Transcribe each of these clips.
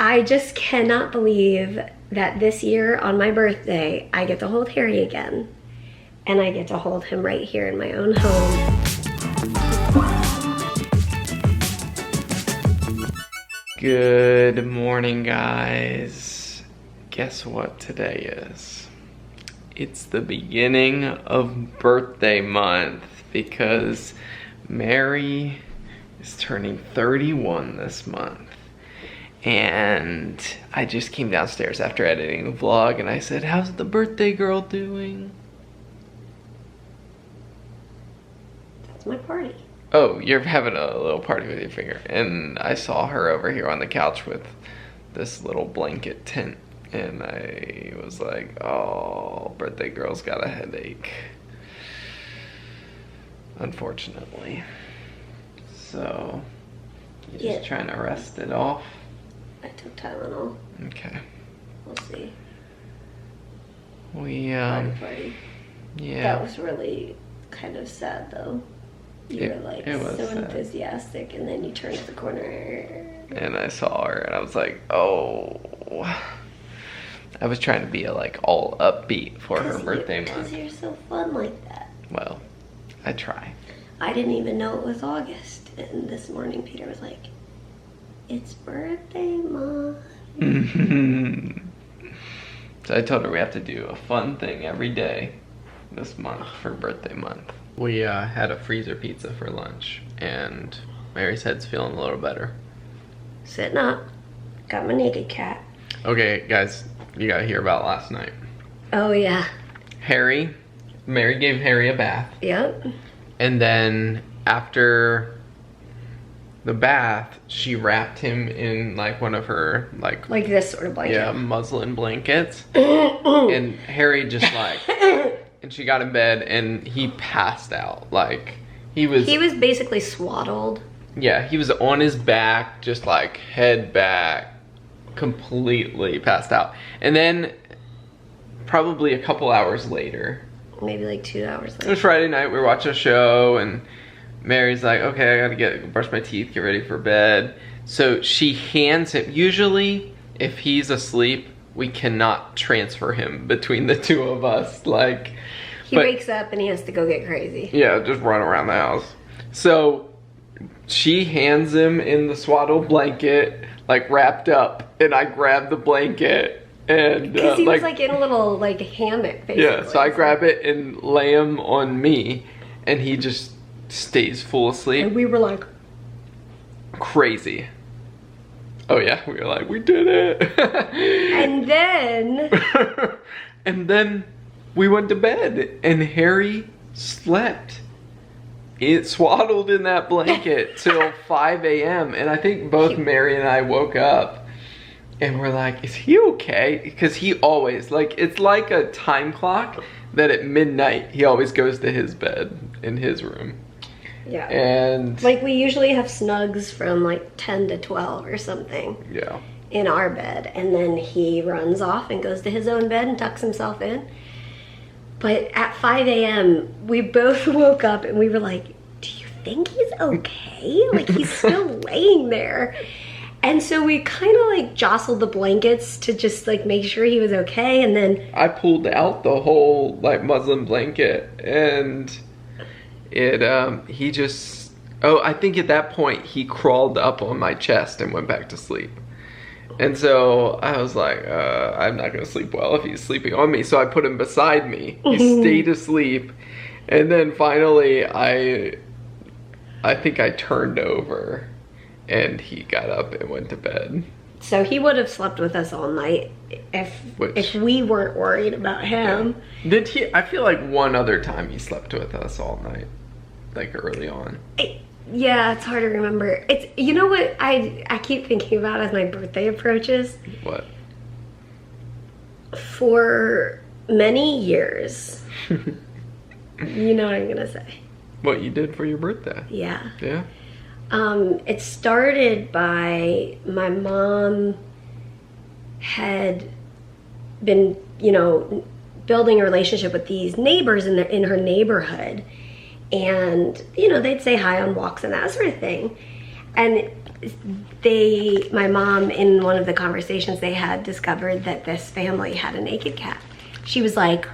I just cannot believe that this year on my birthday, I get to hold Harry again. And I get to hold him right here in my own home. Good morning, guys. Guess what today is? It's the beginning of birthday month because Mary is turning 31 this month. And I just came downstairs after editing the vlog and I said, how's the birthday girl doing? That's my party. Oh, you're having a little party with your finger. And I saw her over here on the couch with this little blanket tent. And I was like, oh, birthday girl's got a headache. Unfortunately. So, you're just trying to rest it off? I took Tylenol. Okay. We'll see. Party. Yeah. That was really kind of sad though. You were like so sad. Enthusiastic and then you turned the corner. And I saw her and I was like, oh. I was trying to be like all upbeat for her birthday month. Because you're so fun like that. Well, I try. I didn't even know it was August. And this morning Peter was like, it's birthday month. So I told her we have to do a fun thing every day this month for birthday month. We had a freezer pizza for lunch and Mary's head's feeling a little better. Sitting up. Got my naked cat. Okay, guys, you gotta hear about last night. Oh, yeah. Mary gave Harry a bath. Yep. And then after the bath, she wrapped him in like one of her like this sort of blanket. Yeah, muslin blankets. And Harry just like, and she got in bed and he passed out. Like he was basically swaddled. Yeah, he was on his back, just like head back, completely passed out. And then probably a couple hours later, maybe like 2 hours later. It was Friday night, we were watching a show and Mary's like, okay, I gotta brush my teeth, get ready for bed. So she hands him, usually if he's asleep, we cannot transfer him between the two of us. Like, he wakes up and he has to go get crazy. Yeah, just run around the house. So she hands him in the swaddled blanket, like wrapped up, and I grab the blanket and because he was like in a little like hammock basically. Yeah, so I grab it and lay him on me and he just stays full asleep. And we were like crazy. Oh yeah, we were like, we did it. And then we went to bed and Harry slept swaddled in that blanket till 5 a.m. And I think both Mary and I woke up and we're like, is he okay? Because he always, like, it's like a time clock that at midnight he always goes to his bed in his room. Yeah. And like we usually have snugs from like 10 to 12 or something. Yeah. In our bed. And then he runs off and goes to his own bed and tucks himself in. But at 5 a.m. we both woke up and we were like, do you think he's okay? Like he's still laying there. And so we kind of like jostled the blankets to just like make sure he was okay. And then I pulled out the whole like muslin blanket and he just, I think at that point he crawled up on my chest and went back to sleep. And so I was like, I'm not gonna sleep well if he's sleeping on me. So I put him beside me. He stayed asleep. And then finally I think I turned over and he got up and went to bed. So he would have slept with us all night if we weren't worried about him. Yeah. Did he? I feel like one other time he slept with us all night, like early on. Yeah, it's hard to remember. It's, you know what I keep thinking about as my birthday approaches? What? For many years, you know what I'm gonna say. What you did for your birthday? Yeah. Yeah. It started by my mom had been, you know, building a relationship with these neighbors in her neighborhood. And, you know, they'd say hi on walks and that sort of thing. And my mom, in one of the conversations they had, discovered that this family had a naked cat. She was like,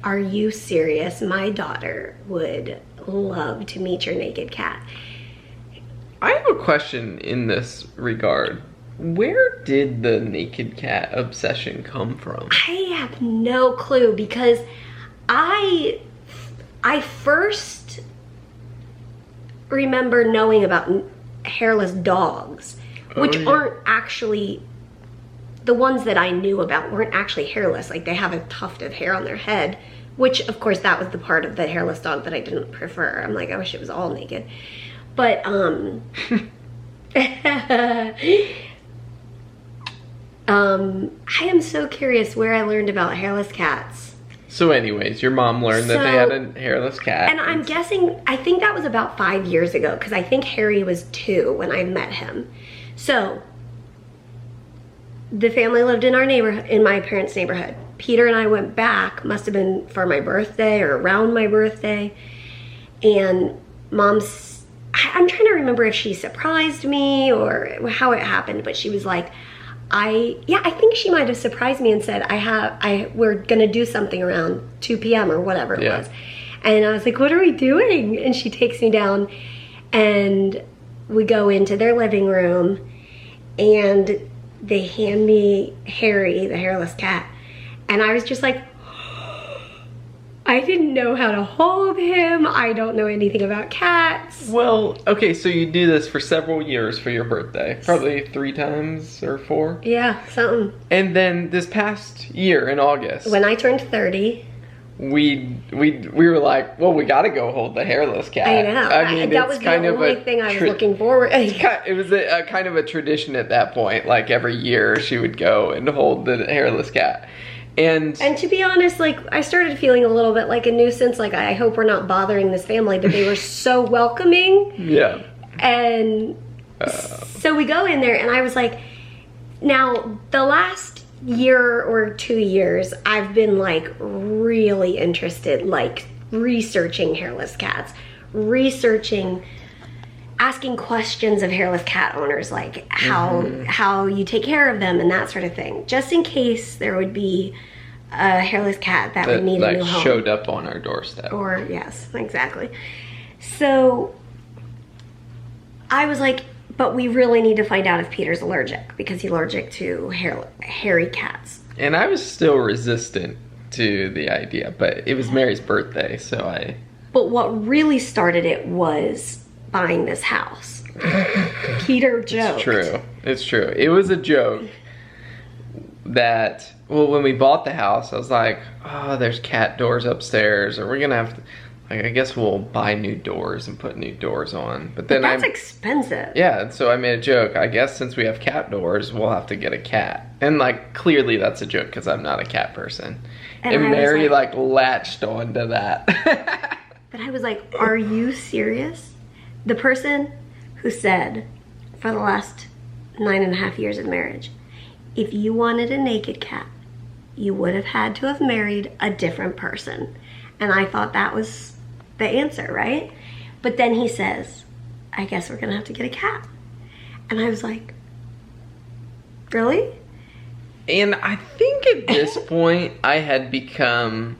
are you serious? My daughter would love to meet your naked cat. I have a question in this regard. Where did the naked cat obsession come from? I have no clue, because I first remember knowing about hairless dogs, which aren't actually, the ones that I knew about weren't actually hairless. Like, they have a tuft of hair on their head, which of course that was the part of the hairless dog that I didn't prefer. I'm like, I wish it was all naked. But I am so curious where I learned about hairless cats. So anyways, your mom learned that they had a hairless cat. And I'm guessing, I think that was about 5 years ago, because I think Harry was 2 when I met him. So the family lived in our neighborhood, in my parents' neighborhood. Peter and I went back, must have been for my birthday or around my birthday. And I'm trying to remember if she surprised me or how it happened, but she was like, I think she might have surprised me and said, we're gonna do something around 2 p.m. or whatever it was. And I was like, what are we doing? And she takes me down and we go into their living room and they hand me Harry, the hairless cat. And I was just like, I didn't know how to hold him. I don't know anything about cats. Well, okay, so you do this for several years for your birthday. Probably 3 times or 4? Yeah, something. And then this past year in August, when I turned 30, we were like, well, we got to go hold the hairless cat. I know. I mean, that was the only thing I was looking forward to. It was a kind of a tradition at that point. Like every year she would go and hold the hairless cat. And to be honest, like, I started feeling a little bit like a nuisance. Like, I hope we're not bothering this family, but they were so welcoming. Yeah. And so we go in there and I was like, now the last year or 2 years, I've been like really interested, like researching hairless cats, asking questions of hairless cat owners, like how you take care of them and that sort of thing, just in case there would be a hairless cat that would need a new home. Showed up on our doorstep. Or, yes, exactly. So I was like, but we really need to find out if Peter's allergic, because he's allergic to hairy cats. And I was still resistant to the idea, but it was Mary's birthday, so I... But what really started it was buying this house. Peter joked. It's true. It was a joke that, well, when we bought the house, I was like, oh, there's cat doors upstairs, or we're gonna have to, like, I guess we'll buy new doors and put new doors on. But then that's expensive. Yeah, and so I made a joke. I guess since we have cat doors, we'll have to get a cat. And like, clearly that's a joke because I'm not a cat person. And Mary like latched onto that. But I was like, are you serious? The person who said, for the last 9.5 years of marriage, if you wanted a naked cat, you would have had to have married a different person. And I thought that was the answer, right? But then he says, I guess we're gonna have to get a cat. And I was like, really? And I think at this point, I had become,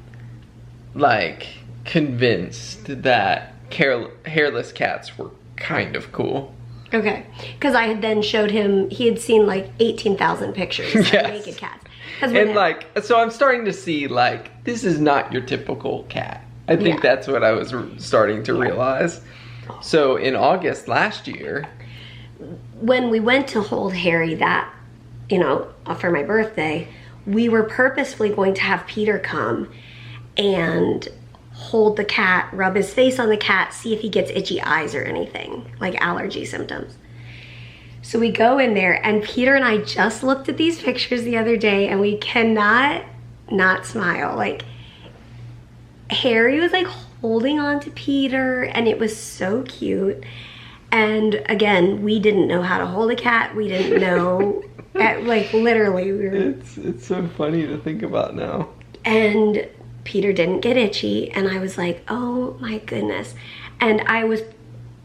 like, convinced that hairless cats were kind of cool. Okay, because I had then showed him, he had seen like 18,000 pictures of naked cats. And like, so I'm starting to see like, this is not your typical cat. I think that's what I was starting to realize. So in August last year, when we went to hold Harry for my birthday, we were purposefully going to have Peter come and hold the cat, rub his face on the cat, see if he gets itchy eyes or anything, like allergy symptoms. So we go in there, and Peter and I just looked at these pictures the other day, and we cannot not smile. Like, Harry was like holding on to Peter, and it was so cute. And again, we didn't know how to hold a cat. We didn't know, like literally. It's so funny to think about now. And Peter didn't get itchy, and I was like, oh my goodness. And I was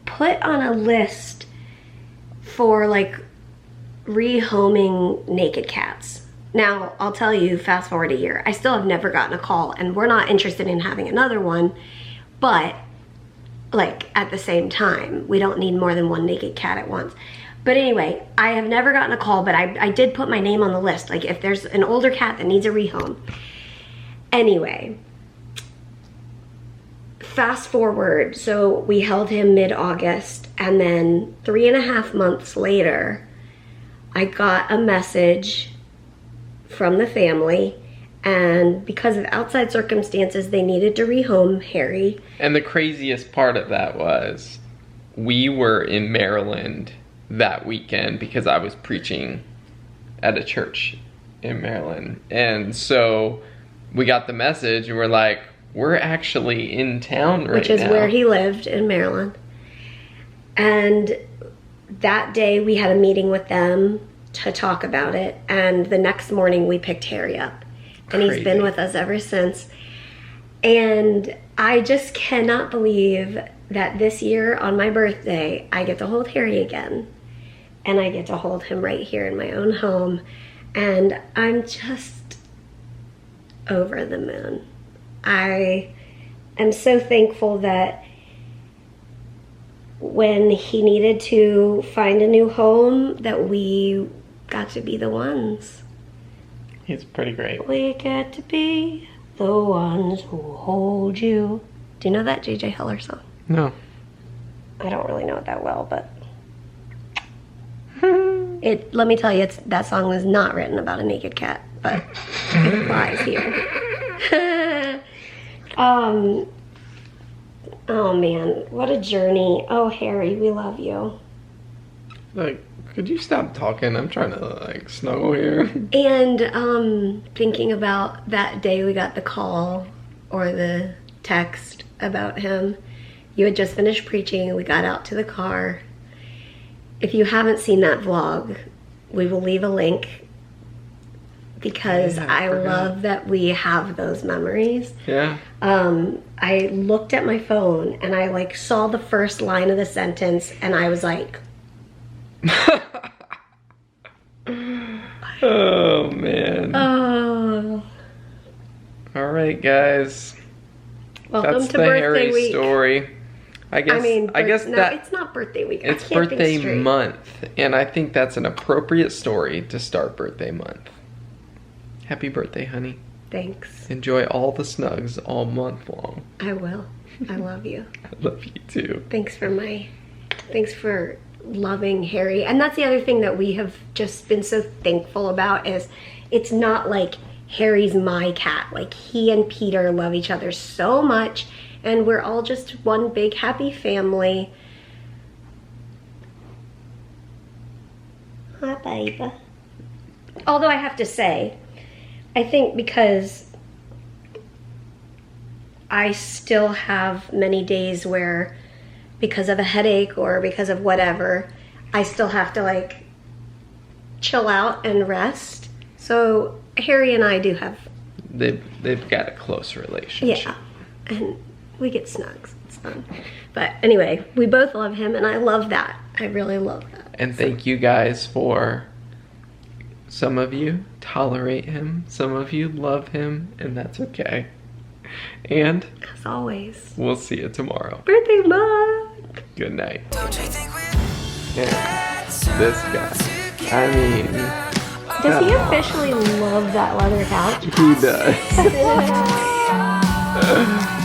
put on a list for like rehoming naked cats. Now, I'll tell you, fast forward a year, I still have never gotten a call, and we're not interested in having another one, but like at the same time, we don't need more than one naked cat at once. But anyway, I have never gotten a call, but I did put my name on the list, like if there's an older cat that needs a rehome. Anyway, fast forward, so we held him mid-August, and then 3.5 months later, I got a message from the family, and because of outside circumstances, they needed to rehome Harry. And the craziest part of that was we were in Maryland that weekend because I was preaching at a church in Maryland. And so we got the message and we're like, we're actually in town right now. Which is where he lived, in Maryland. And that day we had a meeting with them to talk about it, and the next morning we picked Harry up, and he's been with us ever since. And I just cannot believe that this year on my birthday I get to hold Harry again, and I get to hold him right here in my own home, and I'm just over the moon. I am so thankful that when he needed to find a new home, that we got to be the ones. He's pretty great. We get to be the ones who hold you. Do you know that J.J. Heller song? No. I don't really know it that well, but let me tell you, that song was not written about a naked cat, but it applies here. Oh man, what a journey. Oh, Harry, we love you. Like, could you stop talking? I'm trying to like snuggle here. And thinking about that day we got the call or the text about him. You had just finished preaching, we got out to the car. If you haven't seen that vlog, we will leave a link, because I love that we have those memories. Yeah. I looked at my phone and I like saw the first line of the sentence and I was like, oh man. oh. All right, guys. Welcome That's to the birthday Harry week. Story. I guess no, that it's not birthday week. it's I can't birthday think straight. month, and I think that's an appropriate story to start birthday month. Happy birthday, honey. Thanks. Enjoy all the snugs all month long. I will. I love you. I love you too. Thanks for loving Harry. And that's the other thing that we have just been so thankful about, is it's not like Harry's my cat. Like, he and Peter love each other so much, and we're all just one big happy family. Hi, baby. Although I have to say, I think because I still have many days where, because of a headache or because of whatever, I still have to like chill out and rest. So Harry and I do have... They've got a close relationship. Yeah, and we get snugs. It's fun. But anyway, we both love him, and I love that. I really love that. And thank you guys for... Some of you tolerate him, some of you love him, and that's okay. And as always, we'll see you tomorrow. Birthday month! Good night. Yeah, this guy. I mean... Does he officially love that leather couch? He does.